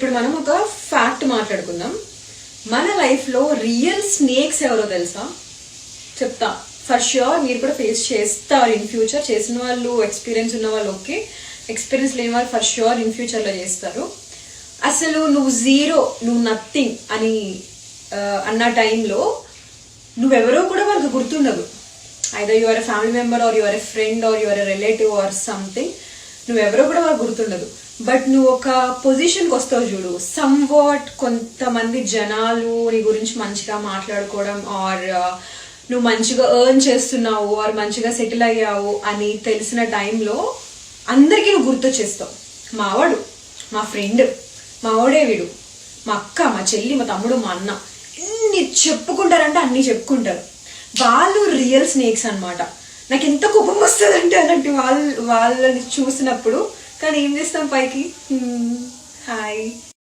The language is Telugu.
ఇప్పుడు మనం ఒక ఫ్యాక్ట్ మాట్లాడుకుందాం. మన లైఫ్లో రియల్ స్నేక్స్ ఎవరో తెలుసా? చెప్తా. ఫర్ ష్యూర్ మీరు కూడా ఫేస్ చేస్తారు ఇన్ ఫ్యూచర్. చేసిన వాళ్ళు, ఎక్స్పీరియన్స్ ఉన్న వాళ్ళు ఓకే, ఎక్స్పీరియన్స్ లేని వాళ్ళు ఫర్ ష్యూర్ ఇన్ ఫ్యూచర్లో చేస్తారు. అసలు నువ్వు జీరో, నువ్వు నథింగ్ అని అన్న టైంలో నువ్వెవరో కూడా వాళ్ళకి గుర్తుండదు. Either you are a family member or you are a friend or you are a relative or something. నువ్వెవరో కూడా వాళ్ళకి గుర్తుండదు. బట్ నువ్వు ఒక పొజిషన్కి వస్తావు చూడు, సమ్ వాట్ కొంతమంది జనాలు నీ గురించి మంచిగా మాట్లాడుకోవడం, ఆర్ నువ్వు మంచిగా ఎర్న్ చేస్తున్నావు ఆర్ మంచిగా సెటిల్ అయ్యావు అని తెలిసిన టైంలో అందరికీ నువ్వు గుర్తొచ్చేస్తావు. మావాడు, మా ఫ్రెండ్, మావాడే వీడు, మా అక్క, మా చెల్లి, మా తమ్ముడు, మా అన్న, ఎన్ని చెప్పుకుంటారంటే అన్ని చెప్పుకుంటారు. వాళ్ళు రియల్ స్నేక్స్ అనమాట. నాకు ఎంత కోపం వస్తుందంటే అలాంటి వాళ్ళని చూసినప్పుడు. కానీ ఏం చేస్తాం, పైకి హాయ్